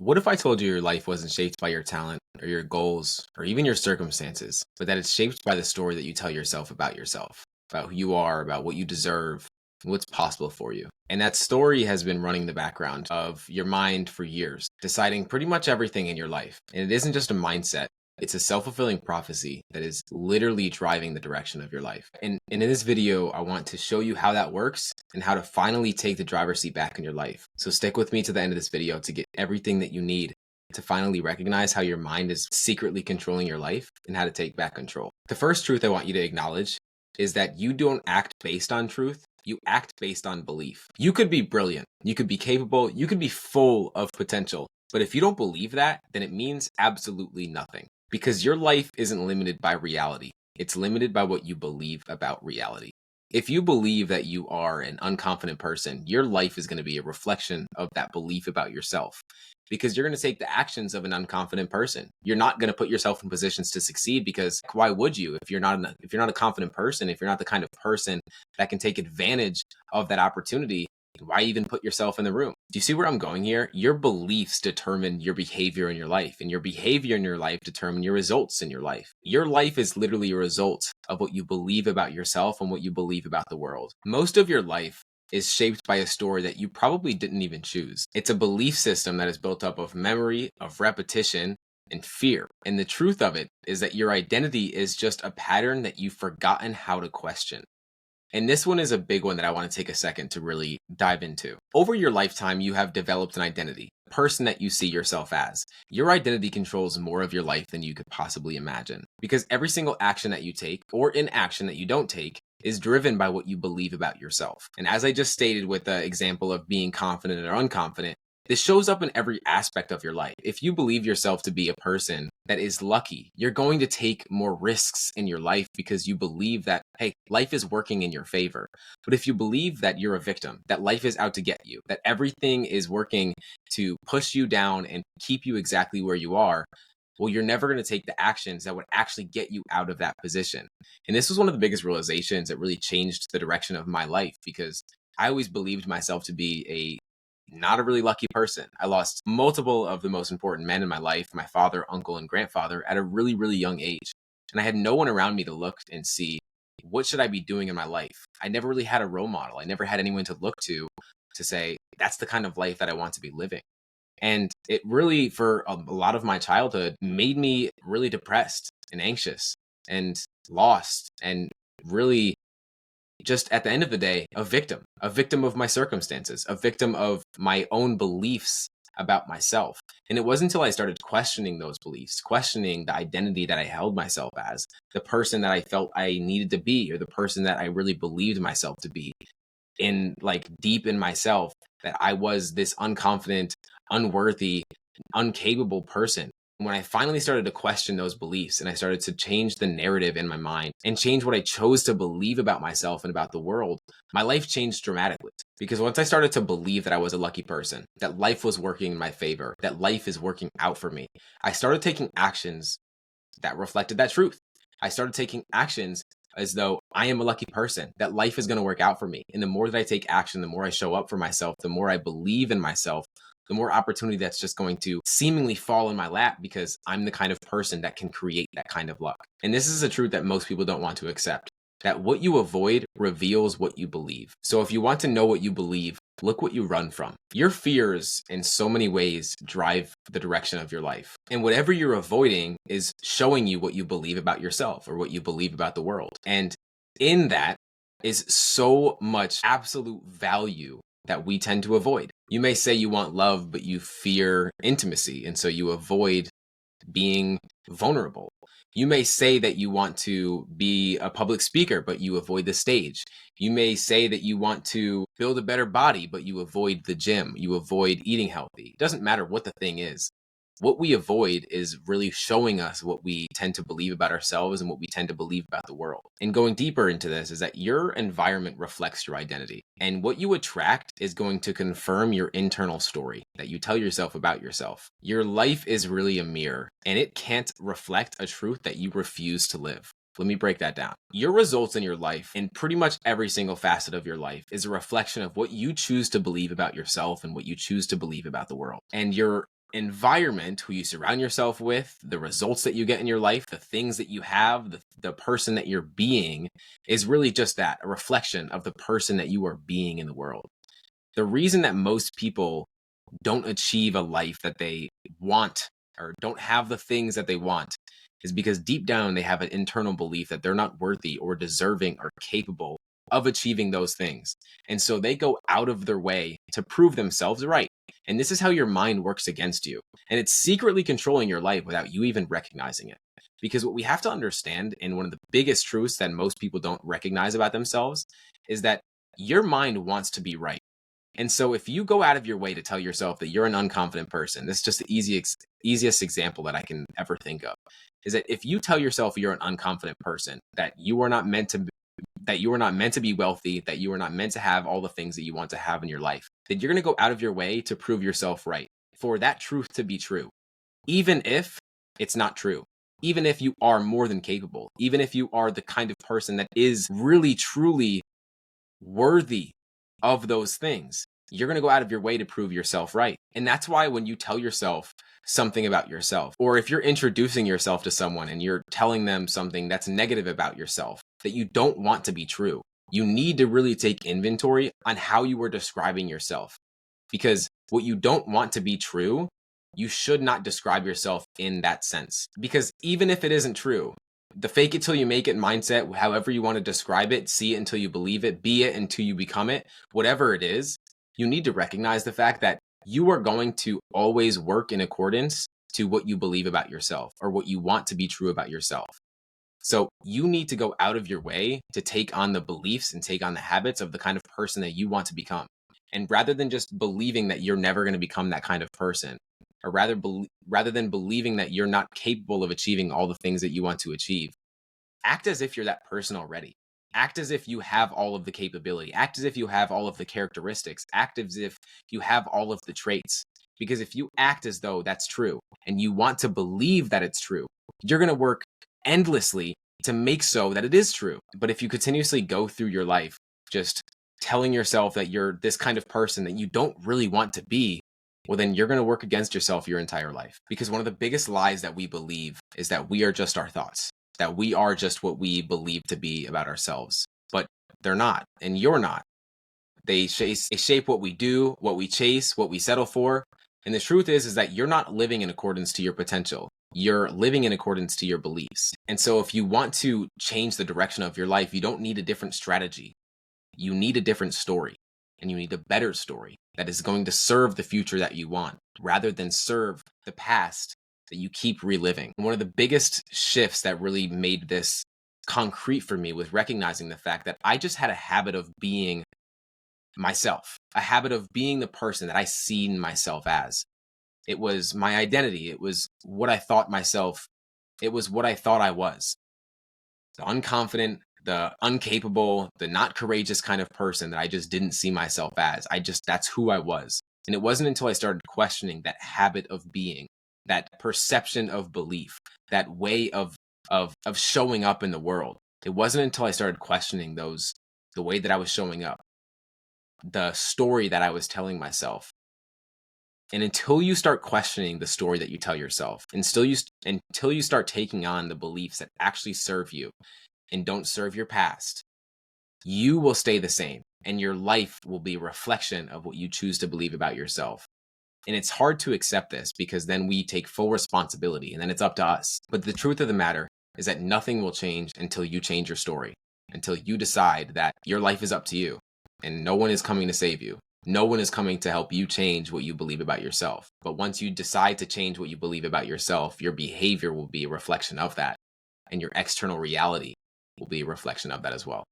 What if I told you your life wasn't shaped by your talent or your goals or even your circumstances, but that it's shaped by the story that you tell yourself, about who you are, about what you deserve, what's possible for you? And that story has been running the background of your mind for years, deciding pretty much everything in your life. And it isn't just a mindset. It's a self-fulfilling prophecy that is literally driving the direction of your life. And in this video, I want to show you how that works and how to finally take the driver's seat back in your life. So stick with me to the end of this video to get everything that you need to finally recognize how your mind is secretly controlling your life and how to take back control. The first truth I want you to acknowledge is that you don't act based on truth. You act based on belief. You could be brilliant. You could be capable. You could be full of potential. But if you don't believe that, then it means absolutely nothing. Because your life isn't limited by reality. It's limited by what you believe about reality. If you believe that you are an unconfident person, your life is going to be a reflection of that belief about yourself, because you're going to take the actions of an unconfident person. You're not going to put yourself in positions to succeed, because why would you? If you're not a confident person, if you're not the kind of person that can take advantage of that opportunity, why even put yourself in the room? Do you see where I'm going here? Your beliefs determine your behavior in your life, and your behavior in your life determine your results in your life. Your life is literally a result of what you believe about yourself and what you believe about the world. Most of your life is shaped by a story that you probably didn't even choose. It's a belief system that is built up of memory, of repetition, and fear. And the truth of it is that your identity is just a pattern that you've forgotten how to question. And this one is a big one that I want to take a second to really dive into. Over your lifetime, you have developed an identity, a person that you see yourself as. Your identity controls more of your life than you could possibly imagine, because every single action that you take or inaction that you don't take is driven by what you believe about yourself. And as I just stated with the example of being confident or unconfident, this shows up in every aspect of your life. If you believe yourself to be a person that is lucky, you're going to take more risks in your life because you believe that, hey, life is working in your favor. But if you believe that you're a victim, that life is out to get you, that everything is working to push you down and keep you exactly where you are, well, you're never going to take the actions that would actually get you out of that position. And this was one of the biggest realizations that really changed the direction of my life, because I always believed myself to be not a really lucky person. I lost multiple of the most important men in my life, my father, uncle, and grandfather, at a really, really young age. And I had no one around me to look and see, what should I be doing in my life? I never really had a role model. I never had anyone to look to say, that's the kind of life that I want to be living. And it really, for a lot of my childhood, made me really depressed and anxious and lost, and really just at the end of the day, a victim of my circumstances, a victim of my own beliefs about myself. And it wasn't until I started questioning those beliefs, questioning the identity that I held myself as, the person that I felt I needed to be, or the person that I really believed myself to be, in like deep in myself, that I was this unconfident, unworthy, uncapable person. When I finally started to question those beliefs and I started to change the narrative in my mind and change what I chose to believe about myself and about the world, my life changed dramatically. Because once I started to believe that I was a lucky person, that life was working in my favor, that life is working out for me, I started taking actions that reflected that truth. I started taking actions as though I am a lucky person, that life is going to work out for me. And the more that I take action, the more I show up for myself, the more I believe in myself, the more opportunity that's just going to seemingly fall in my lap, because I'm the kind of person that can create that kind of luck. And this is a truth that most people don't want to accept, that what you avoid reveals what you believe. So if you want to know what you believe, look what you run from. Your fears in so many ways drive the direction of your life. And whatever you're avoiding is showing you what you believe about yourself or what you believe about the world. And in that is so much absolute value that we tend to avoid. You may say you want love, but you fear intimacy, and so you avoid being vulnerable. You may say that you want to be a public speaker, but you avoid the stage. You may say that you want to build a better body, but you avoid the gym. You avoid eating healthy. It doesn't matter what the thing is. What we avoid is really showing us what we tend to believe about ourselves and what we tend to believe about the world. And going deeper into this is that your environment reflects your identity. And what you attract is going to confirm your internal story that you tell yourself about yourself. Your life is really a mirror, and it can't reflect a truth that you refuse to live. Let me break that down. Your results in your life, in pretty much every single facet of your life, is a reflection of what you choose to believe about yourself and what you choose to believe about the world. And your environment, who you surround yourself with, the results that you get in your life, the things that you have, the person that you're being is really just that, a reflection of the person that you are being in the world. The reason that most people don't achieve a life that they want or don't have the things that they want is because deep down they have an internal belief that they're not worthy or deserving or capable of achieving those things. And so they go out of their way to prove themselves right. And this is how your mind works against you. And it's secretly controlling your life without you even recognizing it. Because what we have to understand, and one of the biggest truths that most people don't recognize about themselves, is that your mind wants to be right. And so if you go out of your way to tell yourself that you're an unconfident person, this is just the easiest example that I can ever think of, is that if you tell yourself you're an unconfident person, that you are not meant to be wealthy, that you are not meant to have all the things that you want to have in your life, then you're going to go out of your way to prove yourself right, for that truth to be true, even if it's not true. Even if you are more than capable, even if you are the kind of person that is really, truly worthy of those things, you're going to go out of your way to prove yourself right. And that's why when you tell yourself something about yourself, or if you're introducing yourself to someone and you're telling them something that's negative about yourself that you don't want to be true, you need to really take inventory on how you are describing yourself. Because what you don't want to be true, you should not describe yourself in that sense. Because even if it isn't true, the fake it till you make it mindset, however you want to describe it, see it until you believe it, be it until you become it, whatever it is, you need to recognize the fact that you are going to always work in accordance to what you believe about yourself or what you want to be true about yourself. So you need to go out of your way to take on the beliefs and take on the habits of the kind of person that you want to become. And rather than just believing that you're never going to become that kind of person, or rather than believing that you're not capable of achieving all the things that you want to achieve, act as if you're that person already. Act as if you have all of the capability. Act as if you have all of the characteristics. Act as if you have all of the traits. Because if you act as though that's true and you want to believe that it's true, you're going to work endlessly to make so that it is true. But if you continuously go through your life just telling yourself that you're this kind of person that you don't really want to be, well, then you're going to work against yourself your entire life. Because one of the biggest lies that we believe is that we are just our thoughts, that we are just what we believe to be about ourselves. But they're not, and you're not. They shape what we do, what we chase, what we settle for. And the truth is that you're not living in accordance to your potential. You're living in accordance to your beliefs. And so if you want to change the direction of your life, you don't need a different strategy. You need a different story, and you need a better story that is going to serve the future that you want rather than serve the past that you keep reliving. And one of the biggest shifts that really made this concrete for me was recognizing the fact that I just had a habit of being myself, a habit of being the person that I seen myself as. It was my identity. It was what I thought myself. It was what I thought I was. The unconfident, the incapable, the not courageous kind of person that I just didn't see myself as. That's who I was. And it wasn't until I started questioning that habit of being, that perception of belief, that way of showing up in the world. It wasn't until I started questioning the way that I was showing up, the story that I was telling myself. And until you start questioning the story that you tell yourself, until you start taking on the beliefs that actually serve you and don't serve your past, you will stay the same, and your life will be a reflection of what you choose to believe about yourself. And it's hard to accept this because then we take full responsibility and then it's up to us. But the truth of the matter is that nothing will change until you change your story, until you decide that your life is up to you and no one is coming to save you. No one is coming to help you change what you believe about yourself. But once you decide to change what you believe about yourself, your behavior will be a reflection of that, and your external reality will be a reflection of that as well.